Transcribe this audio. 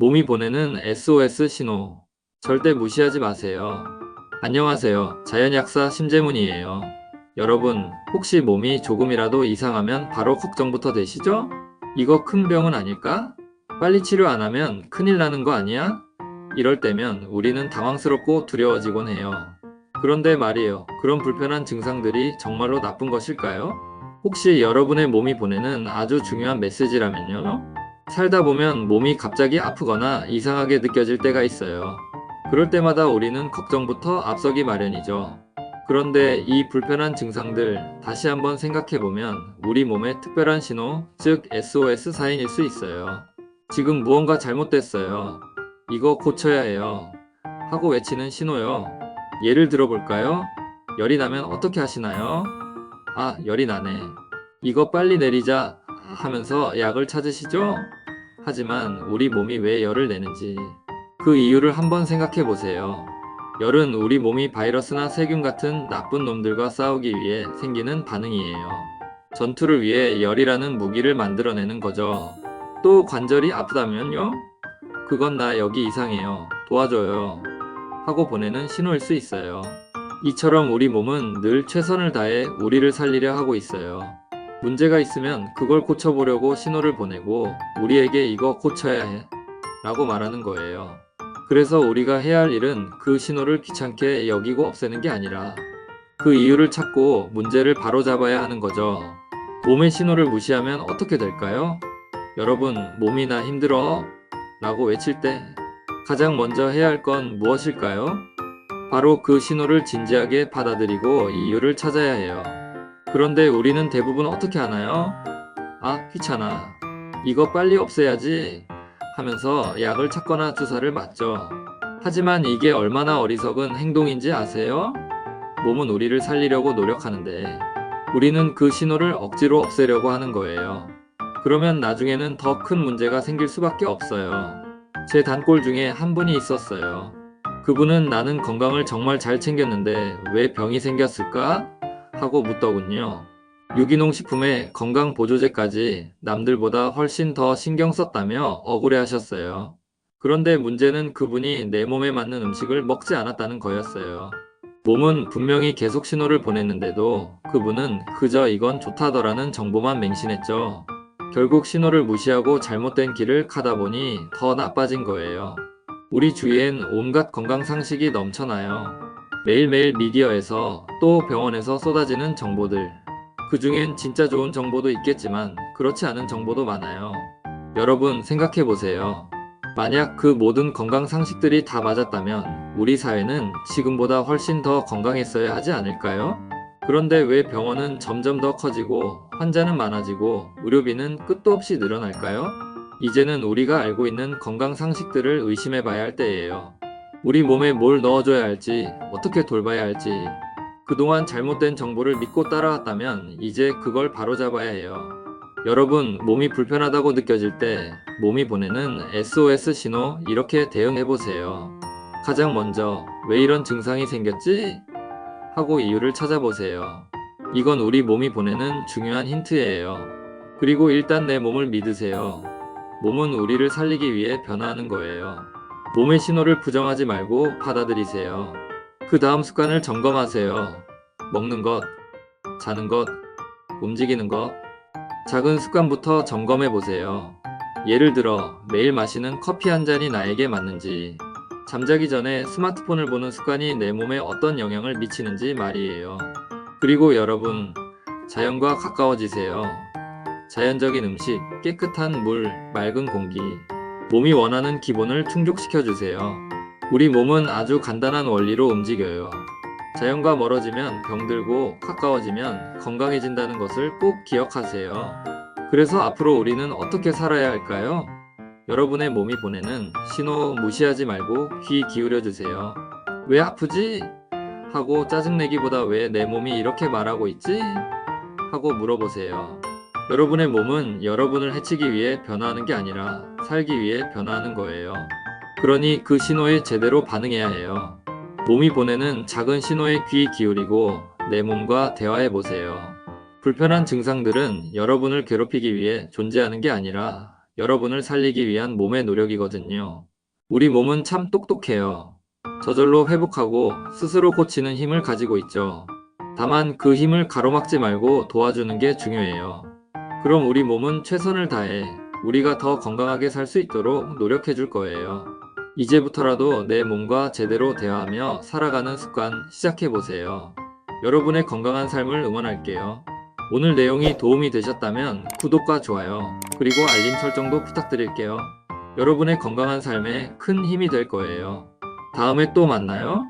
몸이 보내는 SOS 신호. 절대 무시하지 마세요. 안녕하세요. 자연약사 심재문이에요. 여러분, 혹시 몸이 조금이라도 이상하면 바로 걱정부터 되시죠? 이거 큰 병은 아닐까? 빨리 치료 안 하면 큰일 나는 거 아니야? 이럴 때면 우리는 당황스럽고 두려워지곤 해요. 그런데 말이에요. 그런 불편한 증상들이 정말로 나쁜 것일까요? 혹시 여러분의 몸이 보내는 아주 중요한 메시지라면요? 살다 보면 몸이 갑자기 아프거나 이상하게 느껴질 때가 있어요. 그럴 때마다 우리는 걱정부터 앞서기 마련이죠. 그런데 이 불편한 증상들 다시 한번 생각해보면 우리 몸의 특별한 신호, 즉 SOS 사인일 수 있어요. 지금 무언가 잘못됐어요. 이거 고쳐야 해요. 하고 외치는 신호요. 예를 들어볼까요? 열이 나면 어떻게 하시나요? 아, 열이 나네. 이거 빨리 내리자 하면서 약을 찾으시죠? 하지만 우리 몸이 왜 열을 내는지 그 이유를 한번 생각해 보세요. 열은 우리 몸이 바이러스나 세균 같은 나쁜 놈들과 싸우기 위해 생기는 반응이에요. 전투를 위해 열이라는 무기를 만들어내는 거죠. 또 관절이 아프다면요? 그건 나 여기 이상해요. 도와줘요. 하고 보내는 신호일 수 있어요. 이처럼 우리 몸은 늘 최선을 다해 우리를 살리려 하고 있어요. 문제가 있으면 그걸 고쳐보려고 신호를 보내고 우리에게 이거 고쳐야 해 라고 말하는 거예요. 그래서 우리가 해야 할 일은 그 신호를 귀찮게 여기고 없애는 게 아니라 그 이유를 찾고 문제를 바로잡아야 하는 거죠. 몸의 신호를 무시하면 어떻게 될까요? 여러분, 몸이 나 힘들어 라고 외칠 때 가장 먼저 해야 할 건 무엇일까요? 바로 그 신호를 진지하게 받아들이고 이유를 찾아야 해요. 그런데 우리는 대부분 어떻게 하나요? 아, 귀찮아. 이거 빨리 없애야지 하면서 약을 찾거나 주사를 맞죠. 하지만 이게 얼마나 어리석은 행동인지 아세요? 몸은 우리를 살리려고 노력하는데 우리는 그 신호를 억지로 없애려고 하는 거예요. 그러면 나중에는 더 큰 문제가 생길 수밖에 없어요. 제 단골 중에 한 분이 있었어요. 그분은 나는 건강을 정말 잘 챙겼는데 왜 병이 생겼을까? 하고 묻더군요. 유기농 식품에 건강 보조제까지 남들보다 훨씬 더 신경 썼다며 억울해 하셨어요. 그런데 문제는 그분이 내 몸에 맞는 음식을 먹지 않았다는 거였어요. 몸은 분명히 계속 신호를 보냈는데도 그분은 그저 이건 좋다더라는 정보만 맹신했죠. 결국 신호를 무시하고 잘못된 길을 가다 보니 더 나빠진 거예요. 우리 주위엔 온갖 건강 상식이 넘쳐나요. 매일매일 미디어에서 또 병원에서 쏟아지는 정보들. 그 중엔 진짜 좋은 정보도 있겠지만 그렇지 않은 정보도 많아요. 여러분 생각해 보세요. 만약 그 모든 건강 상식들이 다 맞았다면 우리 사회는 지금보다 훨씬 더 건강했어야 하지 않을까요? 그런데 왜 병원은 점점 더 커지고 환자는 많아지고 의료비는 끝도 없이 늘어날까요? 이제는 우리가 알고 있는 건강 상식들을 의심해 봐야 할 때예요. 우리 몸에 뭘 넣어줘야 할지, 어떻게 돌봐야 할지, 그동안 잘못된 정보를 믿고 따라왔다면 이제 그걸 바로잡아야 해요. 여러분, 몸이 불편하다고 느껴질 때 몸이 보내는 SOS 신호 이렇게 대응해 보세요. 가장 먼저, 왜 이런 증상이 생겼지? 하고 이유를 찾아보세요. 이건 우리 몸이 보내는 중요한 힌트예요. 그리고 일단 내 몸을 믿으세요. 몸은 우리를 살리기 위해 변화하는 거예요. 몸의 신호를 부정하지 말고 받아들이세요. 그 다음 습관을 점검하세요. 먹는 것, 자는 것, 움직이는 것. 작은 습관부터 점검해 보세요. 예를 들어 매일 마시는 커피 한 잔이 나에게 맞는지, 잠자기 전에 스마트폰을 보는 습관이 내 몸에 어떤 영향을 미치는지 말이에요. 그리고 여러분, 자연과 가까워지세요. 자연적인 음식, 깨끗한 물, 맑은 공기, 몸이 원하는 기본을 충족시켜 주세요. 우리 몸은 아주 간단한 원리로 움직여요. 자연과 멀어지면 병들고 가까워지면 건강해진다는 것을 꼭 기억하세요. 그래서 앞으로 우리는 어떻게 살아야 할까요? 여러분의 몸이 보내는 신호 무시하지 말고 귀 기울여 주세요. 왜 아프지? 하고 짜증내기보다 왜 내 몸이 이렇게 말하고 있지? 하고 물어보세요. 여러분의 몸은 여러분을 해치기 위해 변화하는 게 아니라 살기 위해 변화하는 거예요. 그러니 그 신호에 제대로 반응해야 해요. 몸이 보내는 작은 신호에 귀 기울이고 내 몸과 대화해 보세요. 불편한 증상들은 여러분을 괴롭히기 위해 존재하는 게 아니라 여러분을 살리기 위한 몸의 노력이거든요. 우리 몸은 참 똑똑해요. 저절로 회복하고 스스로 고치는 힘을 가지고 있죠. 다만 그 힘을 가로막지 말고 도와주는 게 중요해요. 그럼 우리 몸은 최선을 다해 우리가 더 건강하게 살 수 있도록 노력해 줄 거예요. 이제부터라도 내 몸과 제대로 대화하며 살아가는 습관 시작해 보세요. 여러분의 건강한 삶을 응원할게요. 오늘 내용이 도움이 되셨다면 구독과 좋아요, 그리고 알림 설정도 부탁드릴게요. 여러분의 건강한 삶에 큰 힘이 될 거예요. 다음에 또 만나요.